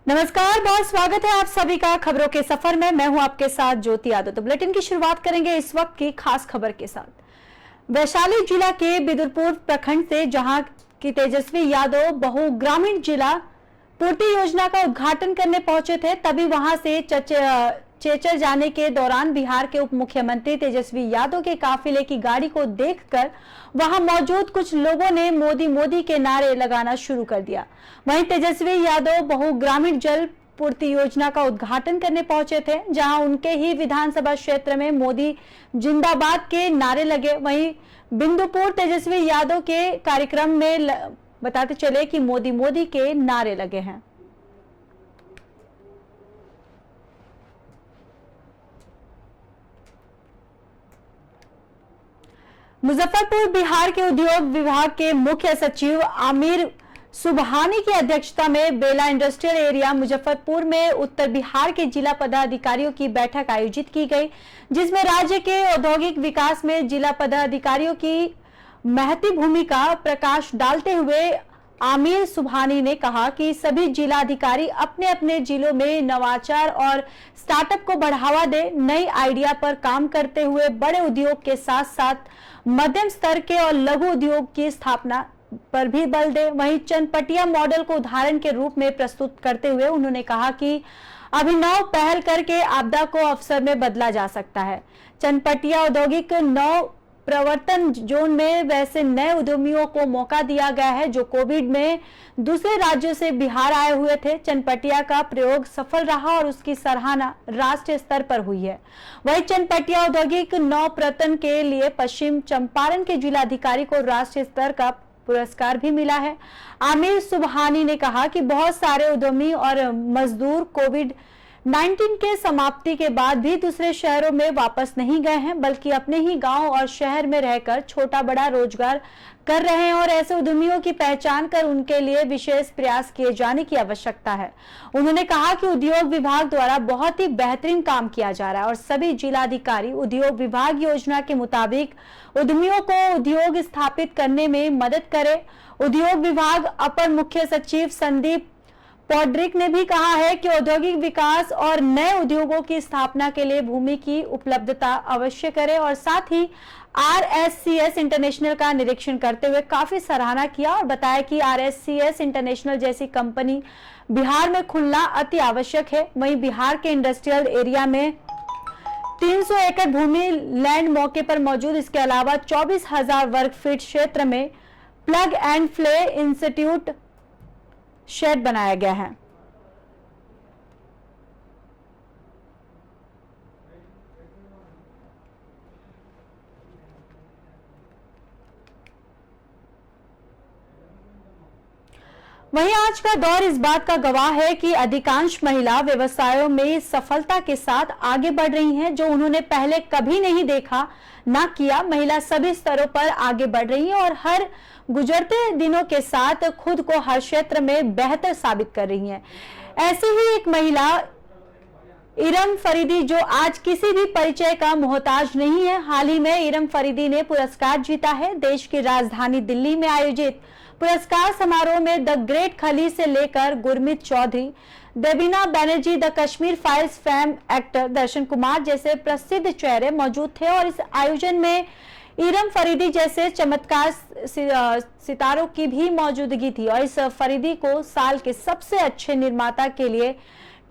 नमस्कार, बहुत स्वागत है आप सभी का खबरों के सफर में। मैं हूं आपके साथ ज्योति यादव। तो बुलेटिन की शुरुआत करेंगे इस वक्त की खास खबर के साथ। वैशाली जिला के बिदुरपुर प्रखंड से जहां की तेजस्वी यादव बहुग्रामीण जिला पूर्ति योजना का उद्घाटन करने पहुंचे थे, तभी वहां से चेचर जाने के दौरान बिहार के उप मुख्यमंत्री तेजस्वी यादव के काफिले की गाड़ी को देखकर वहां मौजूद कुछ लोगों ने मोदी मोदी के नारे लगाना शुरू कर दिया। वहीं तेजस्वी यादव बहुग्रामीण जल पूर्ति योजना का उद्घाटन करने पहुंचे थे, जहां उनके ही विधानसभा क्षेत्र में मोदी जिंदाबाद के नारे लगे। वहीं बिंदुपुर तेजस्वी यादव के कार्यक्रम में बताते चले कि मोदी मोदी के नारे लगे हैं। मुजफ्फरपुर बिहार के उद्योग विभाग के मुख्य सचिव आमिर सुबहानी की अध्यक्षता में बेला इंडस्ट्रियल एरिया मुजफ्फरपुर में उत्तर बिहार के जिला पदाधिकारियों की बैठक आयोजित की गई, जिसमें राज्य के औद्योगिक विकास में जिला पदाधिकारियों की महती भूमिका प्रकाश डालते हुए आमिर सुबहानी ने कहा कि सभी जिलाधिकारी अपने अपने जिलों में नवाचार और स्टार्टअप को बढ़ावा दे, नई आइडिया पर काम करते हुए बड़े उद्योग के साथ साथ मध्यम स्तर के और लघु उद्योग की स्थापना पर भी बल दे। वहीं चनपटिया मॉडल को उदाहरण के रूप में प्रस्तुत करते हुए उन्होंने कहा कि अभिनव पहल करके आपदा को अवसर में बदला जा सकता है। चनपटिया औद्योगिक नव प्रवर्तन जोन में वैसे नए उद्यमियों को मौका दिया गया है जो कोविड में दूसरे राज्यों से बिहार आए हुए थे। चनपटिया का प्रयोग सफल रहा और उसकी सराहना राष्ट्रीय स्तर पर हुई है। वहीं चनपटिया औद्योगिक नवप्रवर्तन के लिए पश्चिम चंपारण के जिलाधिकारी को राष्ट्रीय स्तर का पुरस्कार भी मिला है। आमिर सुबहानी ने कहा कि बहुत सारे उद्यमी और मजदूर कोविड-19 के समाप्ति के बाद भी दूसरे शहरों में वापस नहीं गए हैं, बल्कि अपने ही गांव और शहर में रहकर छोटा बड़ा रोजगार कर रहे हैं और ऐसे उद्यमियों की पहचान कर उनके लिए विशेष प्रयास किए जाने की आवश्यकता है। उन्होंने कहा कि उद्योग विभाग द्वारा बहुत ही बेहतरीन काम किया जा रहा है और सभी जिलाधिकारी उद्योग विभाग योजना के मुताबिक उद्यमियों को उद्योग स्थापित करने में मदद करे। उद्योग विभाग अपर मुख्य सचिव संदीप पॉड्रिक ने भी कहा है कि औद्योगिक विकास और नए उद्योगों की स्थापना के लिए भूमि की उपलब्धता अवश्य करे और साथ ही RSCS इंटरनेशनल का निरीक्षण करते हुए काफी सराहना किया और बताया कि RSCS इंटरनेशनल जैसी कंपनी बिहार में खुलना अति आवश्यक है। वहीं बिहार के इंडस्ट्रियल एरिया में 300 एकड़ भूमि लैंड मौके पर मौजूद, इसके अलावा 24,000 वर्ग फीट क्षेत्र में plug and play institute shed बनाया गया है। वहीं आज का दौर इस बात का गवाह है कि अधिकांश महिला व्यवसायों में सफलता के साथ आगे बढ़ रही हैं, जो उन्होंने पहले कभी नहीं देखा ना किया। महिला सभी स्तरों पर आगे बढ़ रही है और हर गुजरते दिनों के साथ खुद को हर क्षेत्र में बेहतर साबित कर रही हैं। ऐसी ही एक महिला इरम फरीदी, जो आज किसी भी परिचय का मोहताज नहीं है। हाल ही में इरम फरीदी ने पुरस्कार जीता है। देश की राजधानी दिल्ली में आयोजित पुरस्कार समारोह में द ग्रेट खली से लेकर Gurmeet Choudhary, Debina Bonnerjee, the Kashmir Files fame actor Darshan Kumar जैसे प्रसिद्ध चेहरे मौजूद थे और इस आयोजन में इरम फरीदी जैसे चमत्कार सितारों की भी मौजूदगी थी और इस फरीदी को साल के सबसे अच्छे निर्माता के लिए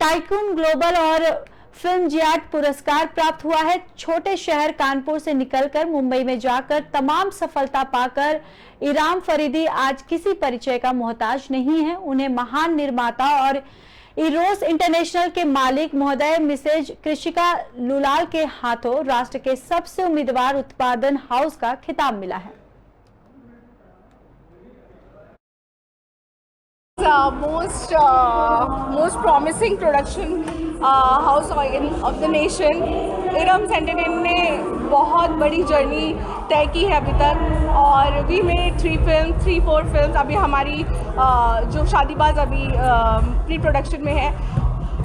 टाइकून ग्लोबल और फिल्म जियाट पुरस्कार प्राप्त हुआ है। छोटे शहर कानपुर से निकलकर मुंबई में जाकर तमाम सफलता पाकर इराम फरीदी आज किसी परिचय का मोहताज नहीं है। उन्हें महान निर्माता और इरोस इंटरनेशनल के मालिक महोदय मिसेज कृषिका लुलाल के हाथों राष्ट्र के सबसे उम्मीदवार उत्पादन हाउस का खिताब मिला है। Most promising production house of the nation. Iram's entertainment ने बहुत बड़ी जर्नी तय की है अभी तक और वी मेड 3-4 फिल्म्स। अभी हमारी जो शादीबाज अभी प्री प्रोडक्शन में है।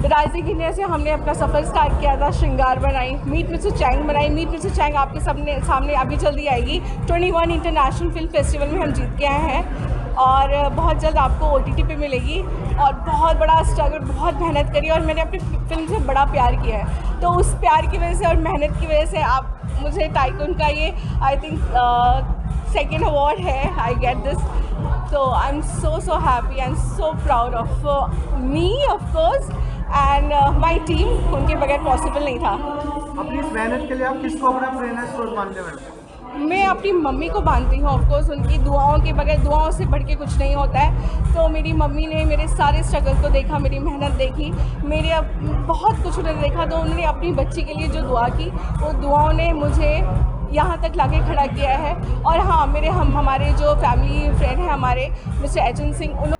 राइजिंग इंडिया से हमने अपना सफ़र स्टार्ट किया था। श्रृंगार बनाई, मीट मिर्ची चैंग बनाई। मीट मिर्ची चैंग आपके सामने अभी जल्दी आएगी। 21 इंटरनेशनल फिल्म फेस्टिवल में हम जीत के आए हैं और बहुत जल्द आपको OTT पे मिलेगी। और बहुत बड़ा स्ट्रगल, बहुत मेहनत करी और मैंने अपनी फिल्म से बड़ा प्यार किया है, तो उस प्यार की वजह से और मेहनत की वजह से आप मुझे टाइकून का ये आई थिंक सेकेंड अवार्ड है, I get this. So I'm so happy and so proud of me, of course, and my team। उनके बगैर पॉसिबल नहीं था। अपनी इस मेहनत के लिए आप किसको अपना प्रेरणा स्रोत मानते हैं? मैं अपनी मम्मी को मानती हूँ, ऑफ कोर्स। उनकी दुआओं के बगैर, दुआओं से बढ़ के कुछ नहीं होता है। तो मेरी मम्मी ने मेरे सारे स्ट्रगल को देखा, मेरी मेहनत देखी, मेरे अब बहुत कुछ उन्होंने देखा, तो उन्होंने अपनी बच्ची के लिए जो दुआ की, वो दुआओं ने मुझे यहाँ तक लाके खड़ा किया है। और हाँ, हमारे जो फैमिली फ्रेंड हैं हमारे, मिस्टर एचन सिंह,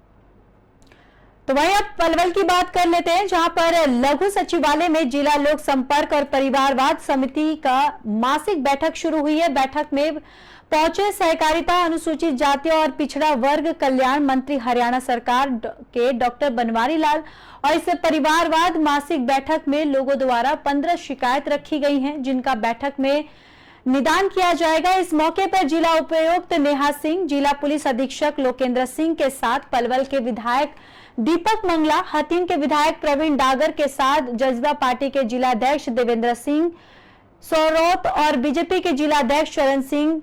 तो वहीं अब पलवल की बात कर लेते हैं, जहां पर लघु सचिवालय में जिला लोक संपर्क और परिवारवाद समिति का मासिक बैठक शुरू हुई है। बैठक में पहुंचे सहकारिता, अनुसूचित जाति और पिछड़ा वर्ग कल्याण मंत्री हरियाणा सरकार के डॉक्टर बनवारी लाल। और इस परिवारवाद मासिक बैठक में लोगों द्वारा 15 शिकायत रखी गई हैं, जिनका बैठक में निदान किया जाएगा। इस मौके पर जिला उपायुक्त नेहा सिंह, जिला पुलिस अधीक्षक लोकेंद्र सिंह के साथ पलवल के विधायक दीपक मंगला, हथीन के विधायक प्रवीण डागर के साथ जजबा पार्टी के जिलाध्यक्ष देवेंद्र सिंह सोरौत और बीजेपी के जिलाध्यक्ष चरण सिंह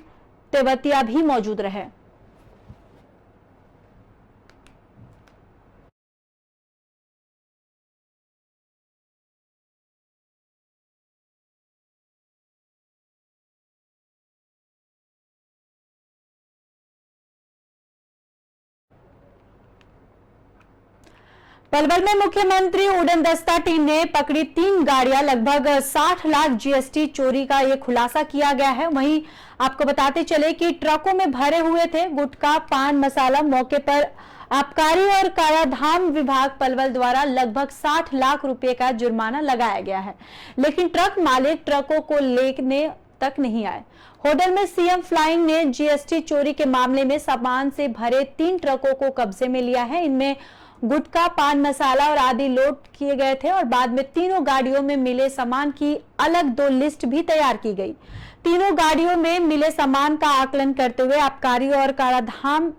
तेवतिया भी मौजूद रहे। पलवल में मुख्यमंत्री उड़न दस्ता टीम ने पकड़ी 3 गाड़ियां, लगभग 60 लाख जीएसटी चोरी का यह खुलासा किया गया है। वहीं आपको बताते चले कि ट्रकों में भरे हुए थे गुटखा, पान मसाला। मौके पर आबकारी और काराधाम विभाग पलवल द्वारा लगभग 60 लाख रुपए का जुर्माना लगाया गया है, लेकिन ट्रक मालिक ट्रकों को लेने तक नहीं आए। होडल में सीएम फ्लाइंग ने जीएसटी चोरी के मामले में सामान से भरे 3 ट्रकों को कब्जे में लिया है। इनमें गुटखा, पान मसाला और आदि लोड किए गए थे और बाद में तीनों गाड़ियों में मिले सामान की अलग 2 लिस्ट भी तैयार की गई। तीनों गाड़ियों में मिले सामान का आकलन करते हुए आबकारी और काराधाम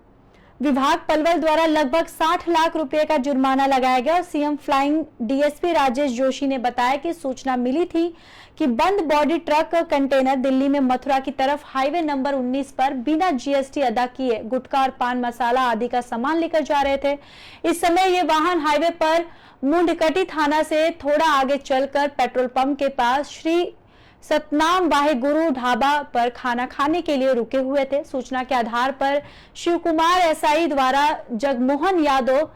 विभाग पलवल द्वारा लगभग 60 लाख रुपए का जुर्माना लगाया गया। और CM flying DSP Rajesh Joshi ने बताया कि सूचना मिली थी कि बंद बॉडी ट्रक कंटेनर दिल्ली में मथुरा की तरफ हाईवे नंबर 19 पर बिना जीएसटी अदा किए गुटखा और पान मसाला आदि का सामान लेकर जा रहे थे। इस समय ये वाहन हाईवे पर मुंडकटी थाना से थोड़ा आगे चलकर पेट्रोल पंप के पास श्री सतनाम वाहेगुरु ढाबा पर खाना खाने के लिए रुके हुए थे। सूचना के आधार पर शिव कुमार एसआई द्वारा जगमोहन यादव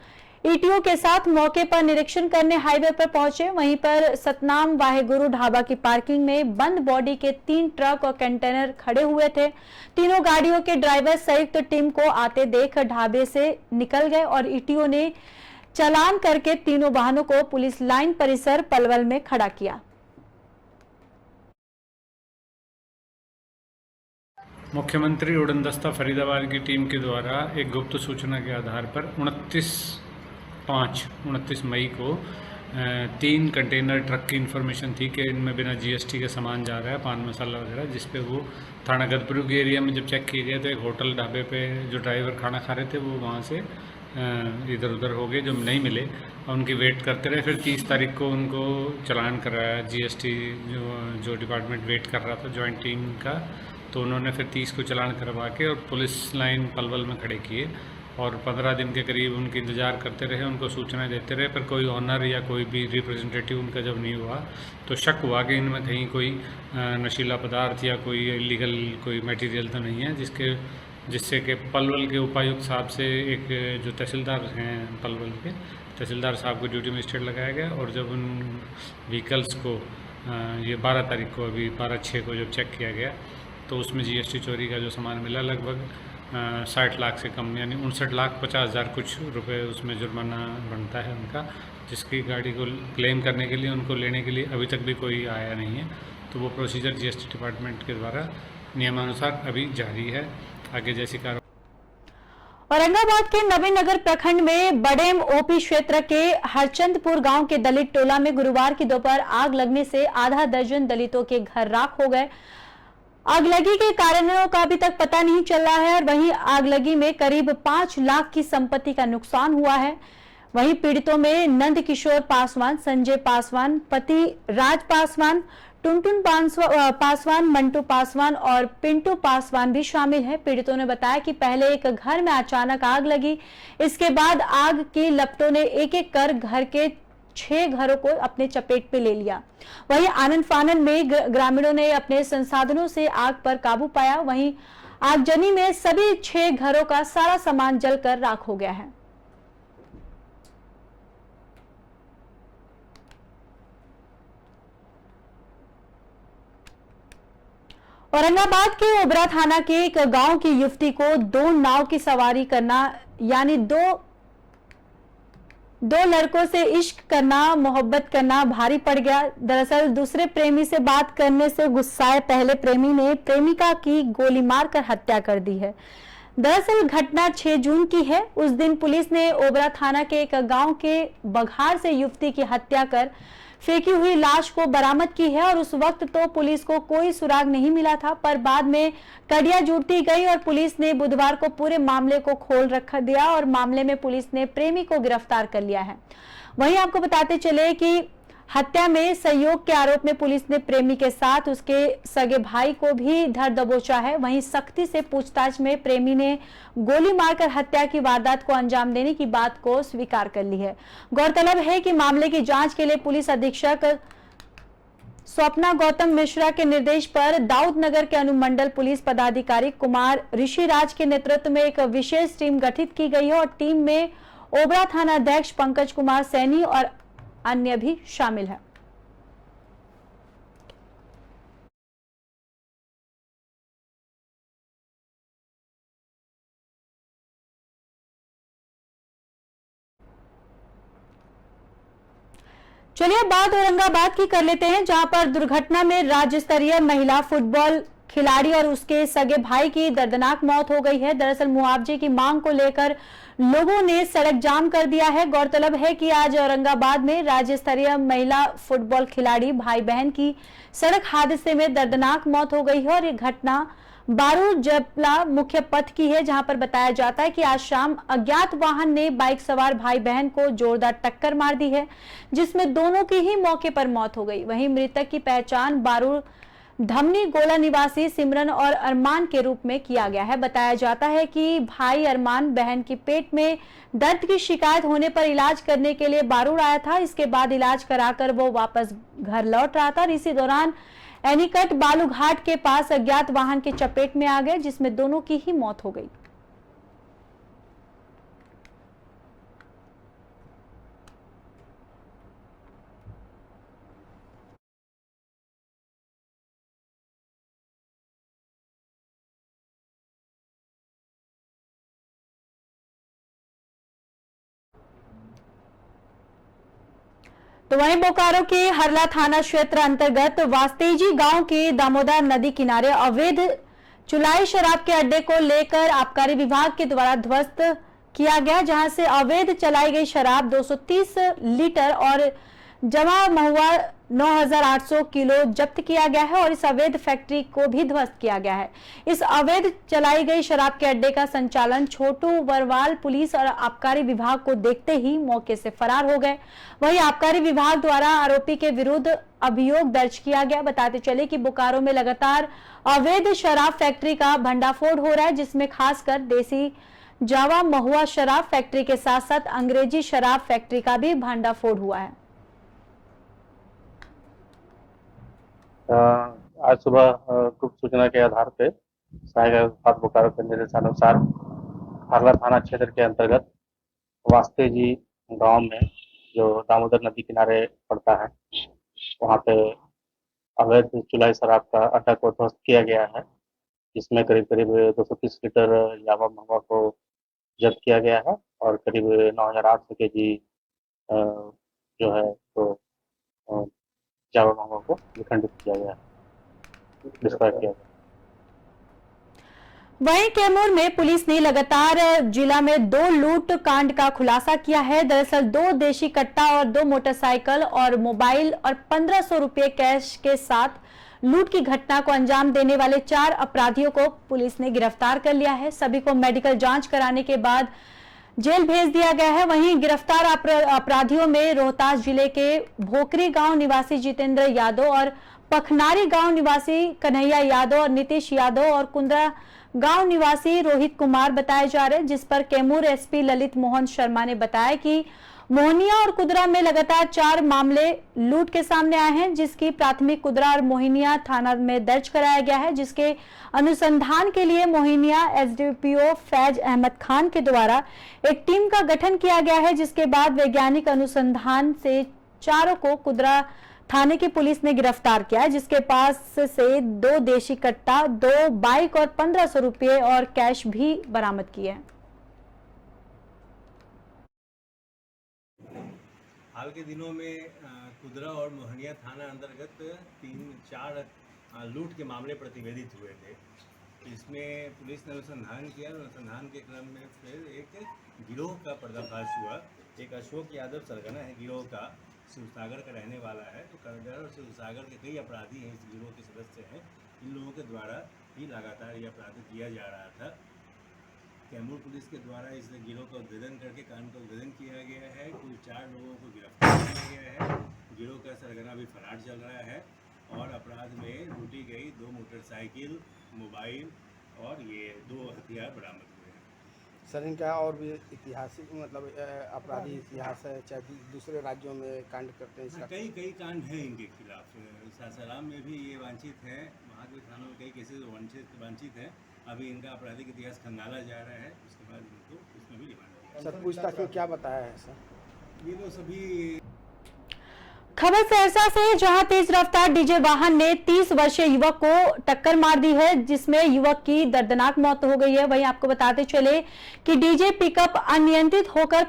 ईटीओ के साथ मौके पर निरीक्षण करने हाईवे पर पहुंचे। वहीं पर सतनाम वाहेगुरु ढाबा की पार्किंग में बंद बॉडी के 3 ट्रक और कंटेनर खड़े हुए थे। तीनों गाड़ियों के ड्राइवर संयुक्त टीम को आते देख ढाबे से निकल गए और ईटीओ ने चालान करके तीनों वाहनों को पुलिस लाइन परिसर पलवल में खड़ा किया। मुख्यमंत्री उड़न दस्ता फरीदाबाद की टीम के द्वारा एक गुप्त सूचना के आधार पर 29 मई को 3 कंटेनर ट्रक की इन्फॉर्मेशन थी कि इनमें बिना जीएसटी के सामान जा रहा है, पान मसाला वगैरह, जिस पे वो थाना गदपुर के एरिया में जब चेक किए गए तो एक होटल ढाबे पे जो ड्राइवर खाना खा रहे थे वो वहाँ से इधर उधर हो गए, जो नहीं मिले और उनकी वेट करते रहे। फिर 30 तारीख को उनको चालान कराया जीएसटी, जो डिपार्टमेंट वेट कर रहा था जॉइंट टीम का, तो उन्होंने फिर 30 को चालान करवा के और पुलिस लाइन पलवल में खड़े किए और 15 दिन के करीब उनकी इंतज़ार करते रहे, उनको सूचनाएं देते रहे। पर कोई ऑनर या कोई भी रिप्रेजेंटेटिव उनका जब नहीं हुआ तो शक हुआ कि इनमें कहीं कोई नशीला पदार्थ या कोई इलीगल कोई मटेरियल तो नहीं है, जिससे कि पलवल के उपायुक्त साहब से एक जो तहसीलदार हैं पलवल के तहसीलदार साहब को ड्यूटी मजिस्ट्रेट लगाया गया। और जब उन व्हीकल्स को ये 12 तारीख को, अभी 12/6 को जब चेक किया गया तो उसमें जीएसटी चोरी का जो सामान मिला लगभग 60 लाख से कम, यानी 59,50,000 कुछ रुपए उसमें जुर्माना बनता है उनका, जिसकी गाड़ी को क्लेम करने के लिए, उनको लेने के लिए अभी तक भी कोई आया नहीं है। तो वो प्रोसीजर जीएसटी डिपार्टमेंट के द्वारा नियमानुसार अभी जारी है। आगे जैसी कार्रवाई। औरंगाबाद के नवीनगर प्रखंड में बडेम ओपी क्षेत्र के हरचंदपुर गांव के दलित टोला में गुरुवार की दोपहर आग लगने से आधा दर्जन दलितों के घर राख हो गए। आगलगी के कारणों का अभी तक पता नहीं चल रहा है और वहीं आगलगी में करीब 5 लाख की संपत्ति का नुकसान हुआ है। वहीं पीड़ितों में नंद किशोर पासवान, संजय पासवान, पति राज पासवान, टुनटुन पासवान, मंटू पासवान और पिंटू पासवान भी शामिल है। पीड़ितों ने बताया कि पहले एक घर में अचानक आग लगी, इसके बाद आग की लपटों ने एक एक कर घर के 6 घरों को अपने चपेट में ले लिया। वहीं आनंद फानन में ग्रामीणों ने अपने संसाधनों से आग पर काबू पाया। वहीं आगजनी में सभी 6 घरों का सारा सामान जलकर राख हो गया है। औरंगाबाद के ओबरा थाना के एक गांव की युवती को 2 नाव की सवारी करना यानी दो लड़कों से इश्क करना, मोहब्बत करना भारी पड़ गया। दरअसल दूसरे प्रेमी से बात करने से गुस्साए पहले प्रेमी ने प्रेमिका की गोली मारकर हत्या कर दी है। दरअसल घटना 6 जून की है। उस दिन पुलिस ने ओबरा थाना के एक गांव के बघार से युवती की हत्या कर फेंकी हुई लाश को बरामद की है और उस वक्त तो पुलिस को कोई सुराग नहीं मिला था, पर बाद में कड़ियां जुड़ती गई और पुलिस ने बुधवार को पूरे मामले को खोल रख दिया और मामले में पुलिस ने प्रेमी को गिरफ्तार कर लिया है। वहीं आपको बताते चले कि हत्या में सहयोग के आरोप में पुलिस ने प्रेमी के साथ उसके सगे भाई को भी धर दबोचा है। वहीं सख्ती से पूछताछ में प्रेमी ने गोली मारकर हत्या की वारदात को अंजाम देने की बात को स्वीकार कर ली है। गौरतलब है कि मामले की जांच के लिए पुलिस अधीक्षक स्वप्ना गौतम मिश्रा के निर्देश पर दाऊदनगर के अनुमंडल पुलिस पदाधिकारी कुमार ऋषिराज के नेतृत्व में एक विशेष टीम गठित की गई है और टीम में ओबरा थाना अध्यक्ष पंकज कुमार सैनी और अन्य भी शामिल है। चलिए बात औरंगाबाद की कर लेते हैं, जहां पर दुर्घटना में राज्य स्तरीय महिला फुटबॉल खिलाड़ी और उसके सगे भाई की दर्दनाक मौत हो गई है। दरअसल मुआवजे की मांग को लेकर लोगों ने सड़क जाम कर दिया है। गौरतलब है कि आज औरंगाबाद में राज्य स्तरीय महिला फुटबॉल खिलाड़ी भाई बहन की सड़क हादसे में दर्दनाक मौत हो गई है और ये घटना बारूद जपला मुख्य पथ की है, जहां पर बताया जाता है कि आज शाम अज्ञात वाहन ने बाइक सवार भाई बहन को जोरदार टक्कर मार दी है, जिसमें दोनों की ही मौके पर मौत हो गई। वहीं मृतक की पहचान बारूद धमनी गोला निवासी सिमरन और अरमान के रूप में किया गया है। बताया जाता है कि भाई अरमान बहन की पेट में दर्द की शिकायत होने पर इलाज करने के लिए बारूद आया था। इसके बाद इलाज कराकर वो वापस घर लौट रहा था और इसी दौरान एनीकट बालूघाट के पास अज्ञात वाहन के चपेट में आ गए, जिसमें दोनों की ही मौत हो गई। तो वहीं बोकारो के हरला थाना क्षेत्र अंतर्गत वास्तेजी गांव के दामोदर नदी किनारे अवैध चुलाई शराब के अड्डे को लेकर आबकारी विभाग के द्वारा ध्वस्त किया गया, जहां से अवैध चलाई गई शराब 230 लीटर और जमा महुआ 9,800 किलो जब्त किया गया है और इस अवैध फैक्ट्री को भी ध्वस्त किया गया है। इस अवैध चलाई गई शराब के अड्डे का संचालन छोटू वरवाल पुलिस और आबकारी विभाग को देखते ही मौके से फरार हो गए। वहीं आबकारी विभाग द्वारा आरोपी के विरुद्ध अभियोग दर्ज किया गया। बताते चले कि बोकारो में लगातार अवैध शराब फैक्ट्री का भंडाफोड़ हो रहा है, जिसमें खासकर देसी जावा महुआ शराब फैक्ट्री के साथ साथ अंग्रेजी शराब फैक्ट्री का भी भंडाफोड़ हुआ है। आज सुबह गुप्त सूचना के आधार पर सहायक बोकारो के निर्देशानुसार हरला थाना क्षेत्र के अंतर्गत वास्तेजी गांव में जो दामोदर नदी किनारे पड़ता है, वहां पे अवैध चुलाई शराब का अड्डा को ध्वस्त किया गया है, जिसमें करीब करीब 230 लीटर जावा महुआ को जब्त किया गया है और करीब 9,800 केजी जो है तो जावा महुआ को विखंडित किया गया है, डिस्ट्रॉय किया गया। वहीं कैमूर में पुलिस ने लगातार जिला में 2 लूट कांड का खुलासा किया है। दरअसल 2 देशी कट्टा और 2 मोटरसाइकिल और मोबाइल और 1500 रुपए कैश के साथ लूट की घटना को अंजाम देने वाले 4 अपराधियों को पुलिस ने गिरफ्तार कर लिया है। सभी को मेडिकल जांच कराने के बाद जेल भेज दिया गया है। वहीं गिरफ्तार अपराधियों में रोहतास जिले के भोकरी गांव निवासी जितेंद्र यादव और पखनारी गांव निवासी कन्हैया यादव और नीतीश यादव और कुंद्रा गांव निवासी रोहित कुमार बताए जा रहे हैं, जिस पर कैमूर एसपी ललित मोहन शर्मा ने बताया कि मोहनिया और कुदरा में लगातार 4 मामले लूट के सामने आए हैं, जिसकी प्राथमिक कुदरा और मोहनिया थाना में दर्ज कराया गया है, जिसके अनुसंधान के लिए मोहनिया एसडीपीओ फैज अहमद खान के द्वारा एक टीम का गठन किया गया है, जिसके बाद वैज्ञानिक अनुसंधान से चारों को कुदरा थाने की पुलिस ने गिरफ्तार किया है, जिसके पास से 2 देशी कट्टा, 2 बाइक और 1500 रुपए और कैश भी बरामद किए हैं। हाल के दिनों में कुदरा और मोहनिया थाना अंतर्गत 3-4 लूट के मामले प्रतिवेदित हुए थे। इसमें पुलिस ने अनुसंधान किया और अनुसंधान के क्रम में फिर एक गिरोह का पर्दाफाश हुआ। एक अशोक यादव सरगना है गिरोह का, शिवसागर का रहने वाला है। तो करगढ़ और शिवसागर के कई अपराधी हैं, इस गिरोह के सदस्य हैं। इन लोगों के द्वारा ही लगातार ये अपराध किया जा रहा था। कैमूर पुलिस के द्वारा इस गिरोह का उद्भेदन करके कांड का उद्भेदन किया गया है। कुल 4 लोगों को गिरफ्तार किया गया है। गिरोह का सरगना भी फरार चल रहा है और अपराध में लूटी गई 2 मोटरसाइकिल, मोबाइल और ये 2 हथियार बरामद हुए हैं। सर, इनका और भी ऐतिहासिक मतलब अपराधी इतिहास है, चाहे दूसरे राज्यों में कांड करते हैं इसका? कई कांड हैं इनके खिलाफ। सासाराम में भी ये वांछित हैं, वहाँ के थानों में कई केसेस वांछित हैं। अभी इनका आपराधिक इतिहास खंगाला जा रहा है, उसके बाद इनको उसमें भी रिमांड किया। सर, पूछताछ में क्या बताया है सर? ये तो सभी खबर सहरसा से, जहां तेज रफ्तार डीजे वाहन ने 30 वर्षीय युवक को टक्कर मार दी है, जिसमें युवक की दर्दनाक मौत हो गई है। वहीं आपको बताते चले कि डीजे पिकअप अनियंत्रित होकर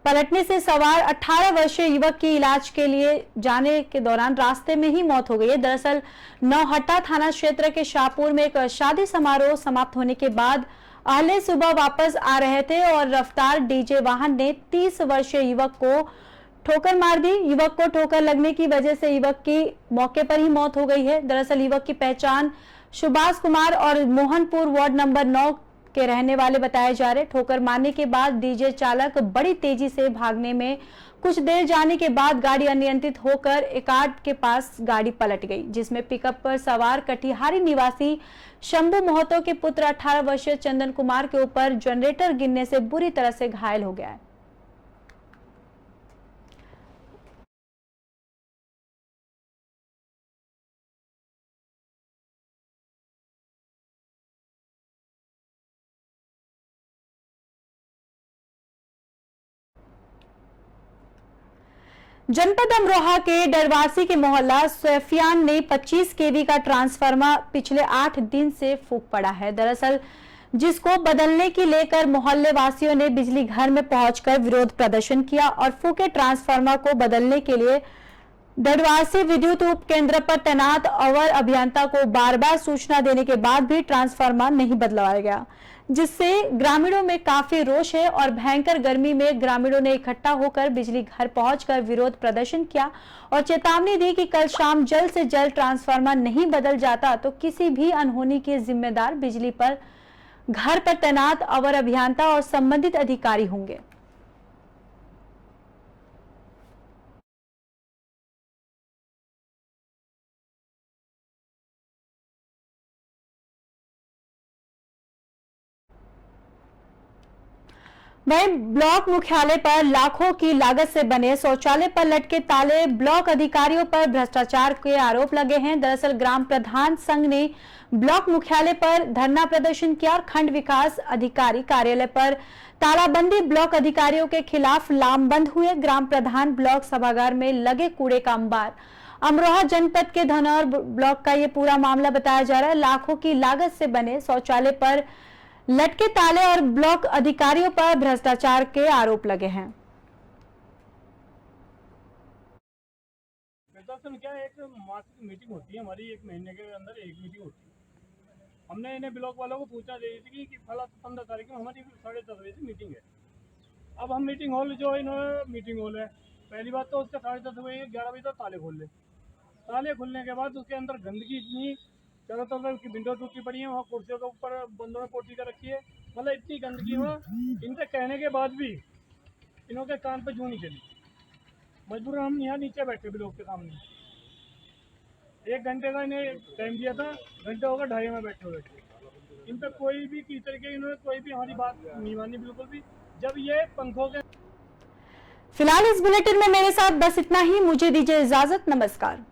पलटने से सवार 18 वर्षीय युवक की इलाज के लिए जाने के दौरान रास्ते में ही मौत हो गई है। दरअसल नौहट्टा थाना क्षेत्र के शाहपुर में एक शादी समारोह समाप्त होने के बाद अहले सुबह वापस आ रहे थे और रफ्तार डीजे वाहन ने 30 वर्षीय युवक को ठोकर मार दी। युवक को ठोकर लगने की वजह से युवक की मौके पर ही मौत हो गई है। दरअसल युवक की पहचान सुभाष कुमार और मोहनपुर वार्ड नंबर 9 के रहने वाले बताए जा रहे। ठोकर मारने के बाद डीजे चालक बड़ी तेजी से भागने में कुछ देर जाने के बाद गाड़ी अनियंत्रित होकर एकार्ड के पास गाड़ी पलट गई, जिसमें पिकअप पर सवार कटिहारी निवासी शंभू महतो के पुत्र 18 वर्षीय चंदन कुमार के ऊपर जनरेटर गिरने से बुरी तरह से घायल हो गया है। जनपद अमरोहा के डरवासी के मोहल्ला सैफियान ने 25 केवी का ट्रांसफार्मर पिछले 8 दिन से फूंक पड़ा है। दरअसल जिसको बदलने की लेकर मोहल्ले वासियों ने बिजली घर में पहुंचकर विरोध प्रदर्शन किया और फूके ट्रांसफार्मर को बदलने के लिए डरवासी विद्युत उप केंद्र पर तैनात अवर अभियंता को बार बार सूचना देने के बाद भी ट्रांसफार्मर नहीं बदलवाया गया, जिससे ग्रामीणों में काफी रोष है और भयंकर गर्मी में ग्रामीणों ने इकट्ठा होकर बिजली घर पहुंचकर विरोध प्रदर्शन किया और चेतावनी दी कि कल शाम जल्द से जल्द ट्रांसफार्मर नहीं बदल जाता तो किसी भी अनहोनी के जिम्मेदार बिजली पर घर पर तैनात अवर अभियंता और संबंधित अधिकारी होंगे। वहीं ब्लॉक मुख्यालय पर लाखों की लागत से बने शौचालय पर लटके ताले, ब्लॉक अधिकारियों पर भ्रष्टाचार के आरोप लगे हैं। दरअसल ग्राम प्रधान संघ ने ब्लॉक मुख्यालय पर धरना प्रदर्शन किया और खंड विकास अधिकारी कार्यालय पर तालाबंदी, ब्लॉक अधिकारियों के खिलाफ लामबंद हुए। ग्राम प्रधान ब्लॉक सभागार में लगे कूड़े का अंबार। अमरोहा जनपद के धनौर ब्लॉक का ये पूरा मामला बताया जा रहा है। लाखों की लागत से बने शौचालय पर लटके ताले और ब्लॉक अधिकारियों पर भ्रष्टाचार के आरोप लगे हैं। प्रशासन क्या है, एक मासिक मीटिंग होती है हमारी, 1 महीने के अंदर एक मीटिंग होती है। हमने इन्हें ब्लॉक वालों को पूछा दे दी थी कि फला 15 तारीख को हमारी 10:30 बजे से मीटिंग है। अब हम मीटिंग हॉल जो इन्होंने मीटिंग हॉल है, पहली बात तो उसके 10:30 बजे 11 बजे तक ताले खोल ले। ताले खुलने के बाद उसके अंदर गंदगी इतनी, चारों तरफ की विंडो टूटी पड़ी है, वहाँ कुर्सियों के ऊपर बंदों ने पोटी कर रखी है, मतलब इतनी गंदगी वहाँ। इनसे कहने के बाद भी इन्हों के कान पे जूं नहीं चली। मजबूरन हम यहाँ नीचे बैठे ब्लॉक के सामने, 1 घंटे का इन्हें टाइम दिया था, घंटे होगा 2.5 में बैठे हुए थे। इन पर कोई भी किसी तरीके इन्होंने कोई भी हमारी बात नहीं मानी बिल्कुल भी। जब ये पंखों के फिलहाल इस बुलेटिन में मेरे साथ बस इतना ही। मुझे दीजिए इजाजत। नमस्कार।